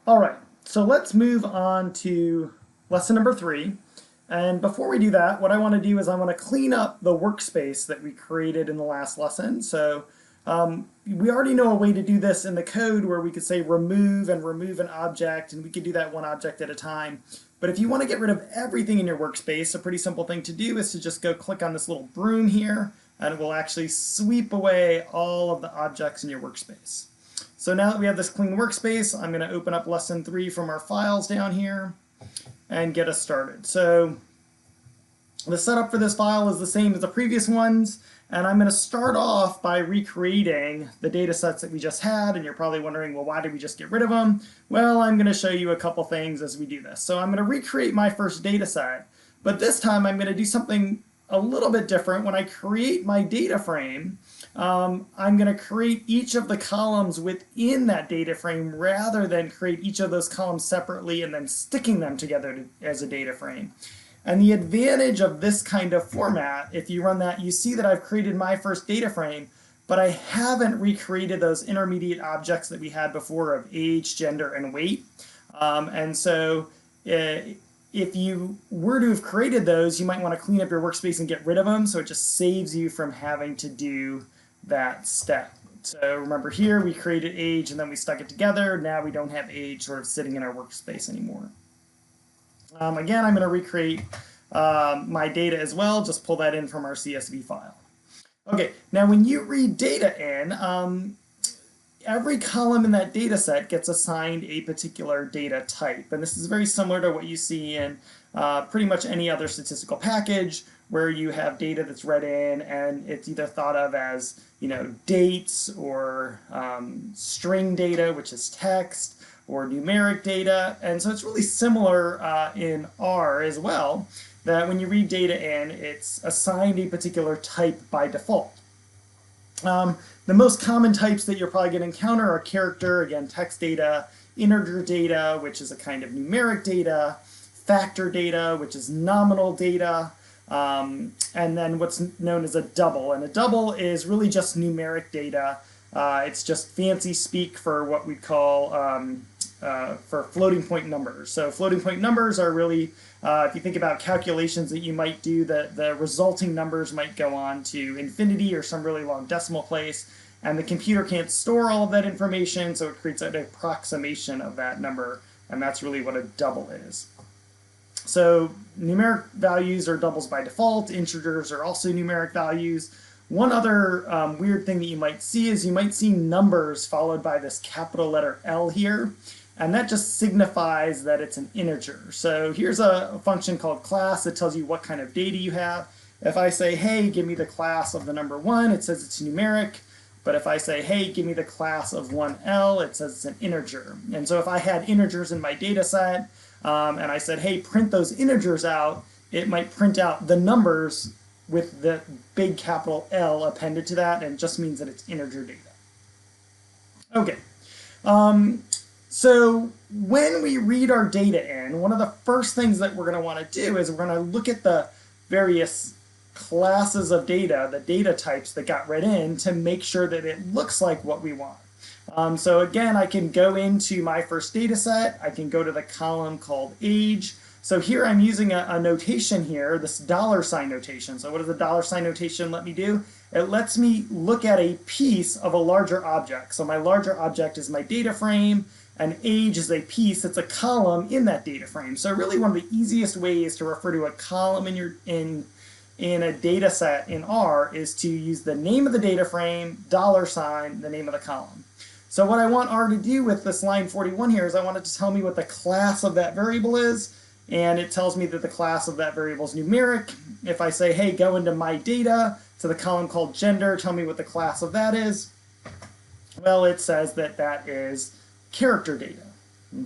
All right, so let's move on to lesson number 3. And before we do that, what I want to do is I want to clean up the workspace that we created in the last lesson. So we already know a way to do this in the code where we could say remove and remove an object, and we could do that one object at a time. But if you want to get rid of everything in your workspace, a pretty simple thing to do is to just go click on this little broom here, and it will actually sweep away all of the objects in your workspace. So now that we have this clean workspace, I'm going to open up lesson 3 from our files down here and get us started. So the setup for this file is the same as the previous ones, and I'm going to start off by recreating the data sets that we just had, and you're probably wondering, well, why did we just get rid of them? Well, I'm going to show you a couple things as we do this. So I'm going to recreate my first data set, but this time I'm going to do something a little bit different. When I create my data frame, I'm going to create each of the columns within that data frame rather than create each of those columns separately and then sticking them together as a data frame. And the advantage of this kind of format, if you run that, you see that I've created my first data frame, but I haven't recreated those intermediate objects that we had before of age, gender, and weight. And so if you were to have created those, you might want to clean up your workspace and get rid of them, so it just saves you from having to do that step. So remember here, we created age and then we stuck it together. Now we don't have age sort of sitting in our workspace anymore. Again, I'm going to recreate my data as well. Just pull that in from our CSV file. Okay, now when you read data in, every column in that data set gets assigned a particular data type. And this is very similar to what you see in pretty much any other statistical package where you have data that's read in and it's either thought of as, dates or string data, which is text, or numeric data. And so it's really similar in R as well, that when you read data in, it's assigned a particular type by default. The most common types that you're probably going to encounter are character, again, text data, integer data, which is a kind of numeric data, factor data, which is nominal data, and then what's known as a double. And a double is really just numeric data. It's just fancy speak for what we call for floating point numbers. So floating point numbers are really, if you think about calculations that you might do, the resulting numbers might go on to infinity or some really long decimal place, and the computer can't store all of that information, so it creates an approximation of that number, and that's really what a double is. So numeric values are doubles by default. Integers are also numeric values. One other weird thing that you might see is you might see numbers followed by this capital letter L here, and that just signifies that it's an integer. So here's a function called class that tells you what kind of data you have. If I say, hey, give me the class of the number 1, it says it's numeric. But if I say, hey, give me the class of 1L, it says it's an integer. And so if I had integers in my data set, and I said, hey, print those integers out, it might print out the numbers with the big capital L appended to that, and it just means that it's integer data. Okay. So when we read our data in, one of the first things that we're going to want to do is we're going to look at the various classes of data, the data types that got read in, to make sure that it looks like what we want. So again, I can go into my first data set. I can go to the column called age. So here I'm using a notation here, this $sign notation. So what does the $sign notation let me do? It lets me look at a piece of a larger object. So my larger object is my data frame, and age is a piece, it's a column in that data frame. So really one of the easiest ways to refer to a column in a data set in R is to use the name of the data frame, $sign, the name of the column. So what I want R to do with this line 41 here is I want it to tell me what the class of that variable is, and it tells me that the class of that variable is numeric. If I say, hey, go into my data, to the column called gender, tell me what the class of that is, well, it says that that is character data.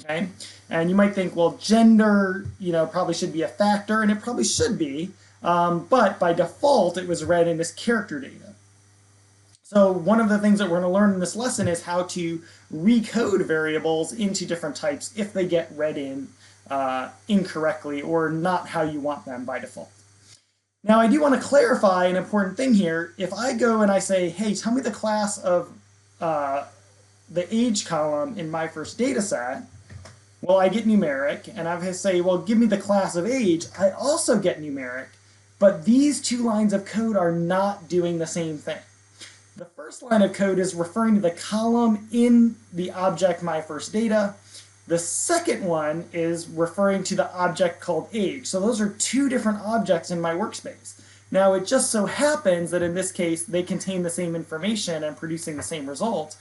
Okay? And you might think, well, gender, probably should be a factor, and it probably should be, but by default, it was read in as character data. So one of the things that we're going to learn in this lesson is how to recode variables into different types if they get read in incorrectly or not how you want them by default. Now I do want to clarify an important thing here. If I go and I say, hey, tell me the class of the age column in my first data set, well, I get numeric, and I say, well, give me the class of age, I also get numeric, but these two lines of code are not doing the same thing. The first line of code is referring to the column in the object myFirstData. The second one is referring to the object called age. So those are two different objects in my workspace. Now it just so happens that in this case they contain the same information and producing the same results,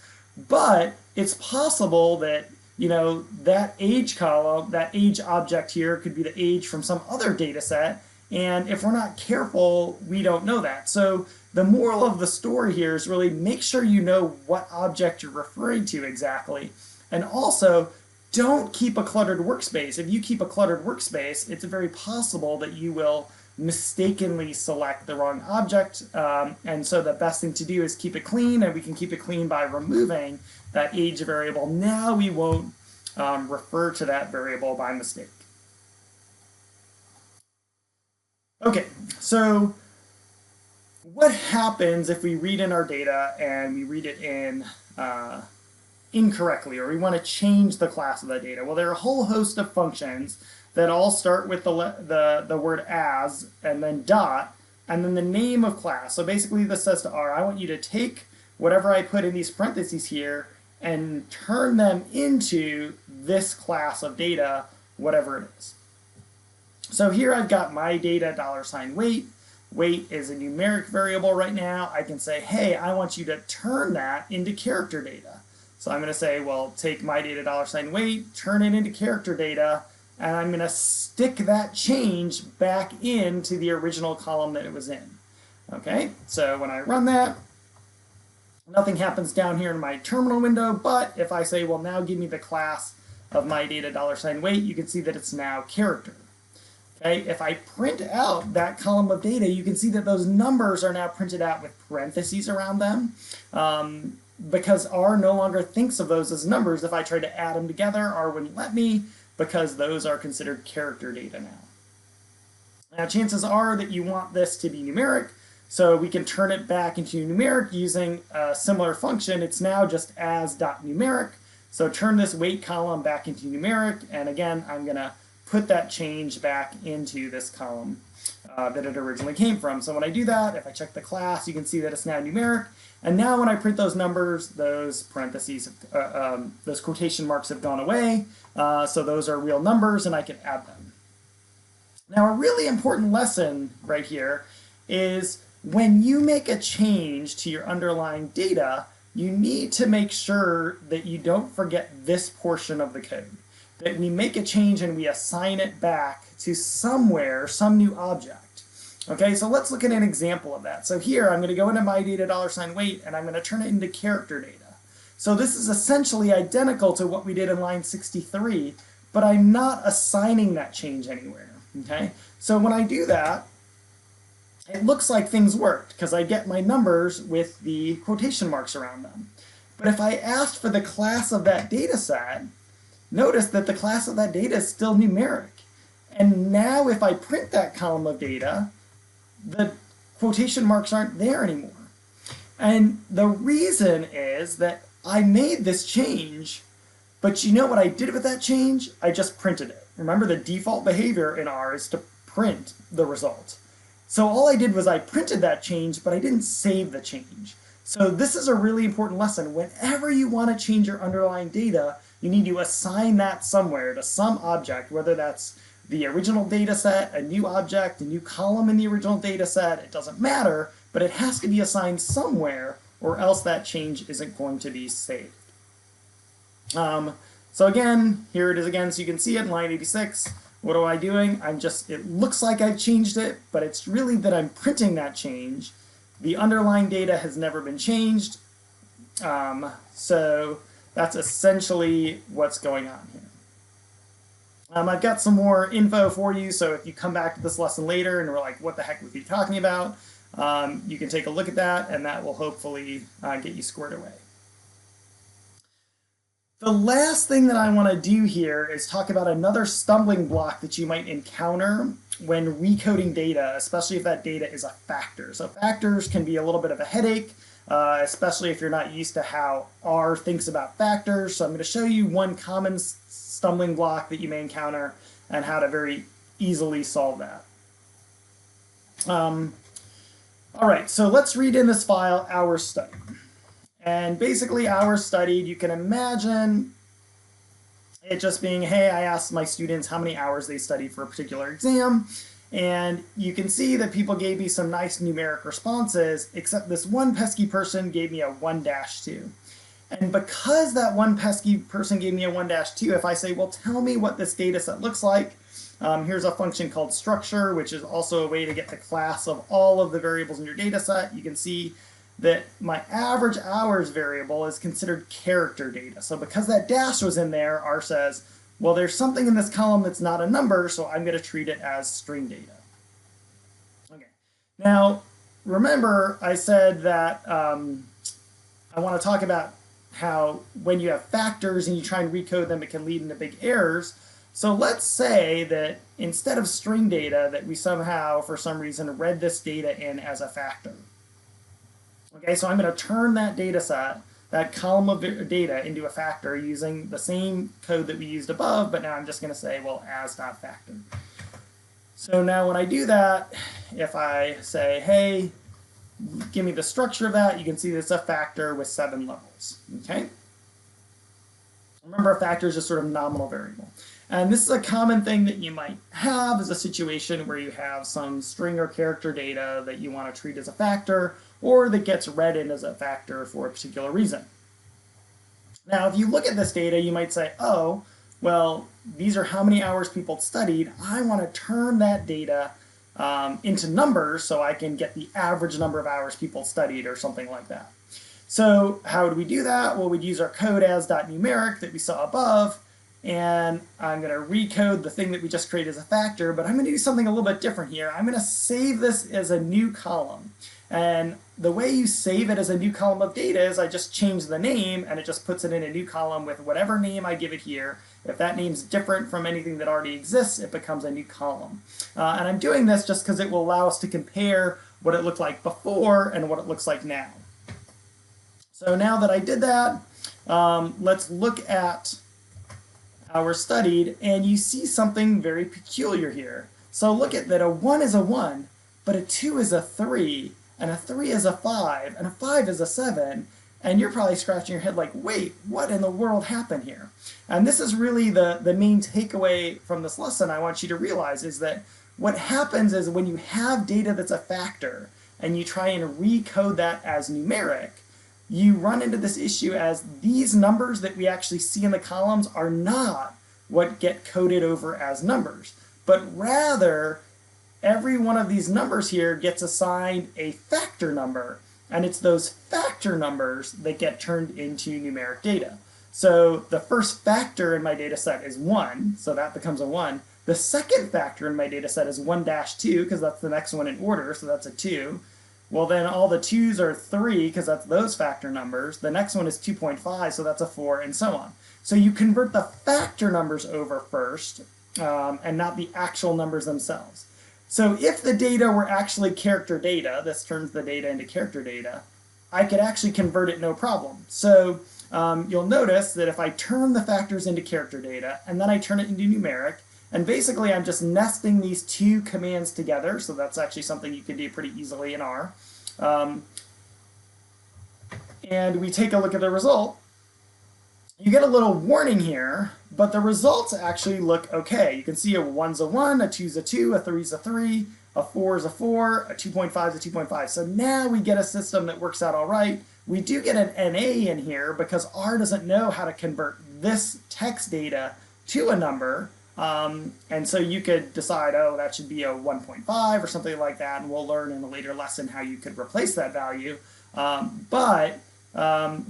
but it's possible that that age column, that age object here could be the age from some other data set, and if we're not careful, we don't know that. So the moral of the story here is really make sure you know what object you're referring to exactly, and also don't keep a cluttered workspace. If you keep a cluttered workspace, it's very possible that you will mistakenly select the wrong object, and so the best thing to do is keep it clean, and we can keep it clean by removing that age variable. Now we won't refer to that variable by mistake. Okay, so what happens if we read in our data and we read it in incorrectly, or we want to change the class of the data? Well, there are a whole host of functions that all start with the word as, and then dot, and then the name of class. So basically this says to R, I want you to take whatever I put in these parentheses here and turn them into this class of data, whatever it is. So here I've got my data $weight. Weight is a numeric variable right now. I can say, hey, I want you to turn that into character data. So I'm going to say, well, take my data $weight, turn it into character data, and I'm going to stick that change back into the original column that it was in. Okay, so when I run that, nothing happens down here in my terminal window, but if I say, well, now give me the class of my data $weight, you can see that it's now character. Okay, if I print out that column of data, you can see that those numbers are now printed out with parentheses around them, because R no longer thinks of those as numbers. If I try to add them together, R wouldn't let me, because those are considered character data now. Now chances are that you want this to be numeric, so we can turn it back into numeric using a similar function. It's now just as.numeric. So turn this weight column back into numeric, and again, I'm going to put that change back into this column that it originally came from. So when I do that, if I check the class, you can see that it's now numeric. And now when I print those numbers, those parentheses, those quotation marks have gone away. So those are real numbers, and I can add them. Now a really important lesson right here is when you make a change to your underlying data, you need to make sure that you don't forget this portion of the code. That we make a change and we assign it back to somewhere, some new object. Okay, so let's look at an example of that. So here I'm going to go into my data $weight, and I'm going to turn it into character data. So this is essentially identical to what we did in line 63, but I'm not assigning that change anywhere. Okay, so when I do that, it looks like things worked because I get my numbers with the quotation marks around them. But if I asked for the class of that data set, notice that the class of that data is still numeric. And now if I print that column of data, the quotation marks aren't there anymore. And the reason is that I made this change, but you know what I did with that change? I just printed it. Remember, the default behavior in R is to print the result. So all I did was I printed that change, but I didn't save the change. So this is a really important lesson. Whenever you want to change your underlying data, you need to assign that somewhere to some object, whether that's the original data set, a new object, a new column in the original data set. It doesn't matter, but it has to be assigned somewhere, or else that change isn't going to be saved. So again, here it is again, so you can see it in line 86. What am I doing? It looks like I've changed it, but it's really that I'm printing that change. The underlying data has never been changed. So that's essentially what's going on here. I've got some more info for you, so if you come back to this lesson later and we're like, what the heck was he talking about? You can take a look at that, and that will hopefully get you squared away. The last thing that I want to do here is talk about another stumbling block that you might encounter when recoding data, especially if that data is a factor. So factors can be a little bit of a headache. especially if you're not used to how R thinks about factors. So I'm going to show you one common stumbling block that you may encounter and how to very easily solve that. All right, so let's read in this file hours studied. And basically hours studied, you can imagine it just being, hey, I asked my students how many hours they studied for a particular exam. And you can see that people gave me some nice numeric responses, except this one pesky person gave me a 1-2. And because that one pesky person gave me a 1-2, if I say, well, tell me what this data set looks like, here's a function called structure, which is also a way to get the class of all of the variables in your data set. You can see that my average hours variable is considered character data. So because that dash was in there, R says, well, there's something in this column that's not a number, so I'm going to treat it as string data. Okay. Now, remember I said that I want to talk about how when you have factors and you try and recode them, it can lead into big errors. So let's say that instead of string data, that we somehow, for some reason, read this data in as a factor. Okay, so I'm going to turn that data set, that column of data, into a factor using the same code that we used above, but now I'm just going to say, well, as.factor. So now when I do that, if I say, hey, give me the structure of that, you can see that it's a factor with 7 levels. Okay? Remember, a factor is just sort of nominal variable. And this is a common thing that you might have is a situation where you have some string or character data that you want to treat as a factor, or that gets read in as a factor for a particular reason. Now, if you look at this data, you might say, oh, well, these are how many hours people studied. I want to turn that data into numbers so I can get the average number of hours people studied or something like that. So how would we do that? Well, we'd use our code as.numeric that we saw above, and I'm going to recode the thing that we just created as a factor, but I'm going to do something a little bit different here. I'm going to save this as a new column. And the way you save it as a new column of data is I just change the name and it just puts it in a new column with whatever name I give it here. If that name's different from anything that already exists, it becomes a new column. And I'm doing this just because it will allow us to compare what it looked like before and what it looks like now. So now that I did that, let's look at hours studied, and you see something very peculiar here. So look at that, a 1 is a 1, but a 2 is a 3, and a 3 is a 5, and a 5 is a 7, and you're probably scratching your head like, wait, what in the world happened here? And this is really the main takeaway from this lesson I want you to realize is that what happens is when you have data that's a factor and you try and recode that as numeric, you run into this issue as these numbers that we actually see in the columns are not what get coded over as numbers, but rather every one of these numbers here gets assigned a factor number, and it's those factor numbers that get turned into numeric data. So the first factor in my data set is 1, so that becomes a 1. The second factor in my data set is 1-2, because that's the next one in order, so that's a 2. Well, then all the 2's are 3, because that's those factor numbers. The next one is 2.5, so that's a 4, and so on. So you convert the factor numbers over first, and not the actual numbers themselves. So if the data were actually character data, this turns the data into character data, I could actually convert it no problem. So you'll notice that if I turn the factors into character data, and then I turn it into numeric, and basically I'm just nesting these two commands together, so that's actually something you can do pretty easily in R. And we take a look at the result. You get a little warning here, but the results actually look okay. You can see a 1's a 1, a 2's a 2, a 3's a 3, a 4's a 4, a 2.5's a 2.5. So now we get a system that works out all right. We do get an NA in here because R doesn't know how to convert this text data to a number. And so you could decide, oh, that should be a 1.5 or something like that, and we'll learn in a later lesson how you could replace that value. But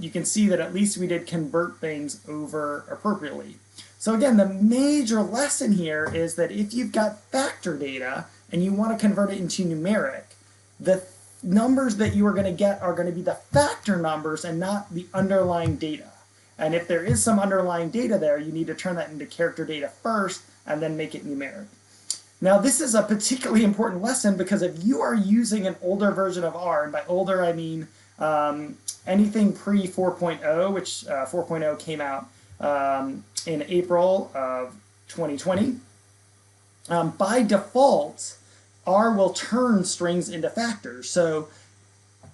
you can see that at least we did convert things over appropriately. So again, the major lesson here is that if you've got factor data and you want to convert it into numeric, the numbers that you are going to get are going to be the factor numbers and not the underlying data. And if there is some underlying data there, you need to turn that into character data first and then make it numeric. Now, this is a particularly important lesson because if you are using an older version of R, and by older I mean Anything pre 4.0, which 4.0 came out in April of 2020, by default, R will turn strings into factors. So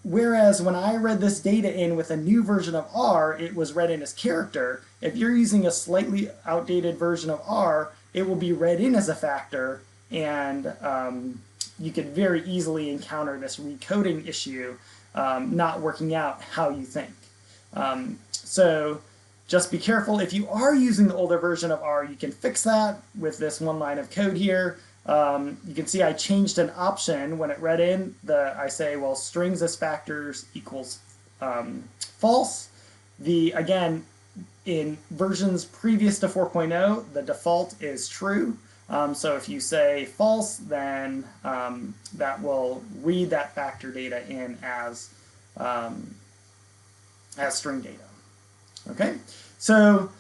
whereas when I read this data in with a new version of R, it was read in as character. If you're using a slightly outdated version of R, it will be read in as a factor, and you could very easily encounter this recoding issue not working out how you think. So just be careful. If you are using the older version of R, you can fix that with this one line of code here. You can see I changed an option when it read in. I say, well, strings as factors equals false. Again, in versions previous to 4.0, the default is true. So if you say false, then that will read that factor data in as string data. Okay, so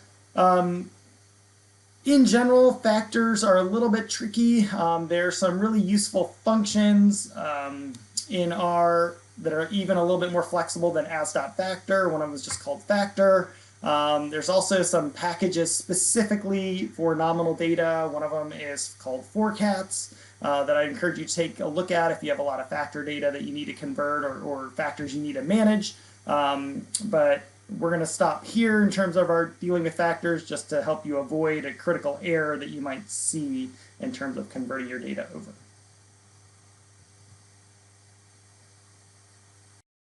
in general, factors are a little bit tricky. There are some really useful functions in R that are even a little bit more flexible than as.factor. One of them is just called factor. There's also some packages specifically for nominal data. One of them is called forcats that I encourage you to take a look at if you have a lot of factor data that you need to convert or factors you need to manage. But we're going to stop here in terms of our dealing with factors just to help you avoid a critical error that you might see in terms of converting your data over.